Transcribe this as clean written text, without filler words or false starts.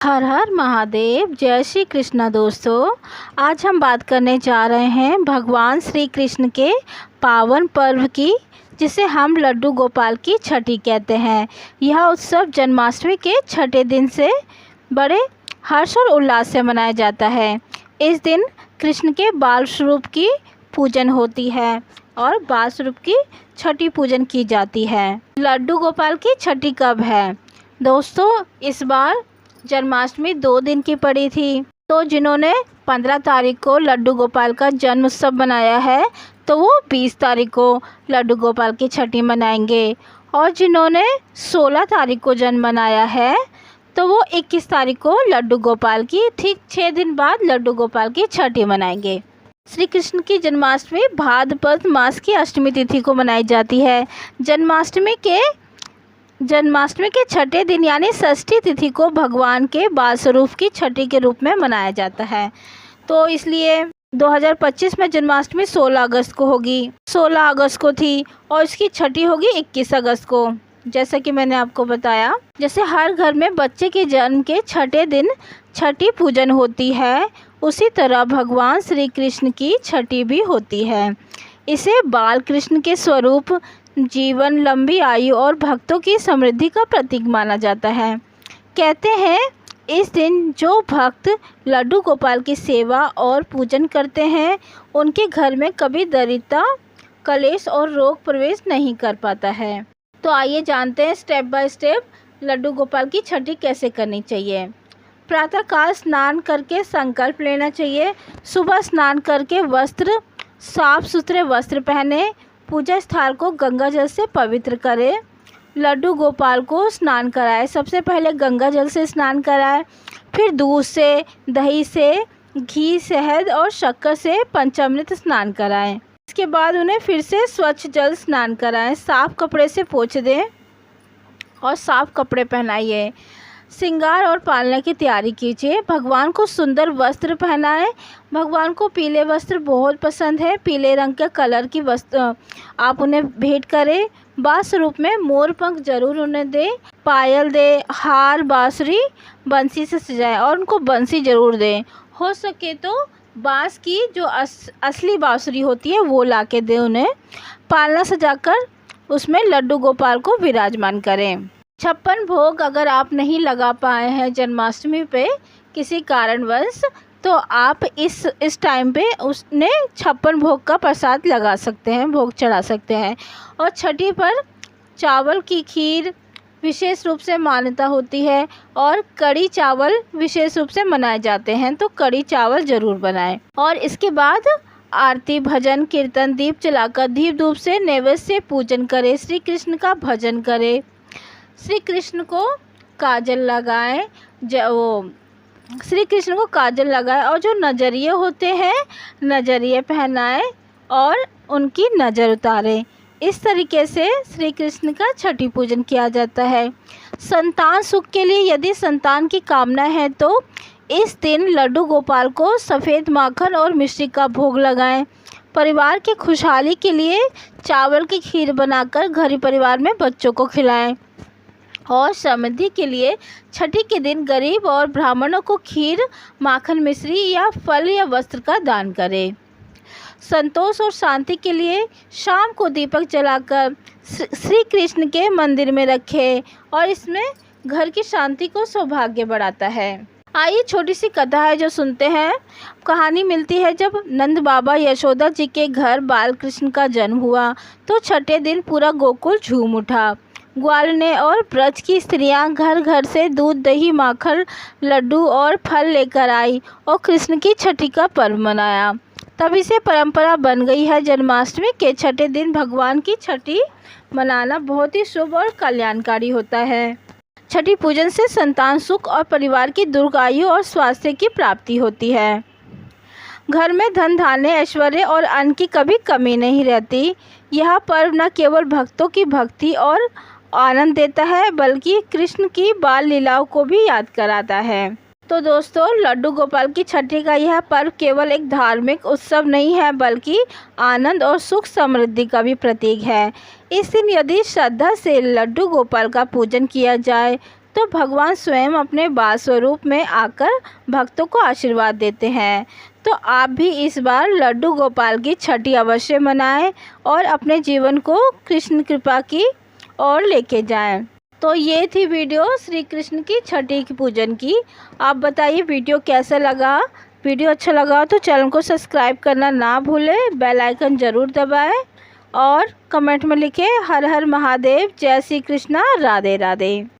हर हर महादेव। जय श्री कृष्णा। दोस्तों, आज हम बात करने जा रहे हैं भगवान श्री कृष्ण के पावन पर्व की, जिसे हम लड्डू गोपाल की छठी कहते हैं। यह उत्सव जन्माष्टमी के छठे दिन से बड़े हर्ष और उल्लास से मनाया जाता है। इस दिन कृष्ण के बाल स्वरूप की पूजन होती है और बाल स्वरूप की छठी पूजन की जाती है। लड्डू गोपाल की छठी कब है? दोस्तों, इस बार जन्माष्टमी 2 दिन की पड़ी थी, तो जिन्होंने 15 तारीख को लड्डू गोपाल का जन्म उत्सव मनाया है तो वो 20 तारीख को लड्डू गोपाल की छठी मनाएंगे, और जिन्होंने 16 तारीख को जन्म मनाया है तो वो 21 तारीख को लड्डू गोपाल की ठीक 6 दिन बाद लड्डू गोपाल की छठी मनाएंगे। श्री कृष्ण की जन्माष्टमी भाद्रपद मास की अष्टमी तिथि को मनाई जाती है। जन्माष्टमी के छठे दिन यानी षष्ठी तिथि को भगवान के बाल स्वरूप की छठी के रूप में मनाया जाता है। तो इसलिए 2025 में जन्माष्टमी 16 अगस्त को होगी, 16 अगस्त को थी, और इसकी छठी होगी 21 अगस्त को। जैसा कि मैंने आपको बताया, जैसे हर घर में बच्चे के जन्म के छठे दिन छठी पूजन होती है, उसी तरह भगवान श्री कृष्ण की छठी भी होती है। इसे बाल कृष्ण के स्वरूप, जीवन, लंबी आयु और भक्तों की समृद्धि का प्रतीक माना जाता है। कहते हैं इस दिन जो भक्त लड्डू गोपाल की सेवा और पूजन करते हैं, उनके घर में कभी दरिद्रता, कलेश और रोग प्रवेश नहीं कर पाता है। तो आइए जानते हैं step by step Laddu Gopal की छठी कैसे करनी चाहिए। प्रातःकाल स्नान करके संकल्प लेना चाहिए। सुबह स्नान करके साफ सुथरे वस्त्र पहने, पूजा स्थल को गंगा जल से पवित्र करें। लड्डू गोपाल को स्नान कराएं। सबसे पहले गंगा जल से स्नान कराएं, फिर दूध से, दही से, घी, शहद और शक्कर से पंचामृत स्नान कराएं। इसके बाद उन्हें फिर से स्वच्छ जल स्नान कराएं। साफ कपड़े से पोंछ दें और साफ कपड़े पहनाइए। श्रृंगार और पालना की तैयारी कीजिए। भगवान को सुंदर वस्त्र पहनाएं। भगवान को पीले वस्त्र बहुत पसंद है। पीले रंग के कलर की वस्त्र आप उन्हें भेंट करें। बाल स्वरूप में मोर पंख जरूर उन्हें दें। पायल दें, हार, बांसुरी, बंसी से सजाएं और उनको बंसी जरूर दें। हो सके तो बांस की जो असली बांसुरी होती है वो ला के दें उन्हें। पालना सजाकर उसमें लड्डू गोपाल को विराजमान करें। 56 भोग अगर आप नहीं लगा पाए हैं जन्माष्टमी पे किसी कारणवश, तो आप इस टाइम पे उसने 56 भोग का प्रसाद लगा सकते हैं, भोग चढ़ा सकते हैं। और छठी पर चावल की खीर विशेष रूप से मान्यता होती है, और कड़ी चावल विशेष रूप से मनाए जाते हैं, तो कड़ी चावल ज़रूर बनाएं। और इसके बाद आरती, भजन, कीर्तन, दीप जलाकर दीप धूप से नैवेद्य से पूजन करें। श्री कृष्ण का भजन करें। श्री कृष्ण को काजल लगाएं। श्री कृष्ण को काजल लगाएं और जो नजरिए होते हैं नजरिए पहनाएं और उनकी नज़र उतारें। इस तरीके से श्री कृष्ण का छठी पूजन किया जाता है। संतान सुख के लिए यदि संतान की कामना है तो इस दिन लड्डू गोपाल को सफ़ेद माखन और मिश्री का भोग लगाएं। परिवार की खुशहाली के लिए चावल की खीर बनाकर घर परिवार में बच्चों को खिलाएं। और समृद्धि के लिए छठी के दिन गरीब और ब्राह्मणों को खीर, माखन, मिश्री या फल या वस्त्र का दान करें। संतोष और शांति के लिए शाम को दीपक जलाकर श्री कृष्ण के मंदिर में रखें, और इसमें घर की शांति को सौभाग्य बढ़ाता है। आइए छोटी सी कथा है जो सुनते हैं। कहानी मिलती है जब नंद बाबा यशोदा जी के घर बाल कृष्ण का जन्म हुआ तो छठे दिन पूरा गोकुल झूम उठा। ग्वालने और ब्रज की स्त्रियां घर घर से दूध, दही, माखन, लड्डू और फल लेकर आई और कृष्ण की छठी का पर्व मनाया। तभी से परंपरा बन गई है जन्माष्टमी के छठे दिन भगवान की छठी मनाना बहुत ही शुभ और कल्याणकारी होता है। छठी पूजन से संतान सुख और परिवार की दीर्घायु और स्वास्थ्य की प्राप्ति होती है। घर में धन, धान्य, ऐश्वर्य और अन्न की कभी कमी नहीं रहती। यह पर्व न केवल भक्तों की भक्ति और आनंद देता है बल्कि कृष्ण की बाल लीलाओं को भी याद कराता है। तो दोस्तों, लड्डू गोपाल की छठी का यह पर्व केवल एक धार्मिक उत्सव नहीं है बल्कि आनंद और सुख समृद्धि का भी प्रतीक है। इस दिन यदि श्रद्धा से लड्डू गोपाल का पूजन किया जाए तो भगवान स्वयं अपने बाल स्वरूप में आकर भक्तों को आशीर्वाद देते हैं। तो आप भी इस बार लड्डू गोपाल की छठी अवश्य मनाएं और अपने जीवन को कृष्ण कृपा की ओर लेके जाएं। तो ये थी वीडियो श्री कृष्ण की छठी की पूजन की। आप बताइए वीडियो कैसा लगा। वीडियो अच्छा लगा तो चैनल को सब्सक्राइब करना ना भूलें, बेल आइकन ज़रूर दबाएं और कमेंट में लिखें हर हर महादेव, जय श्री कृष्णा, राधे राधे।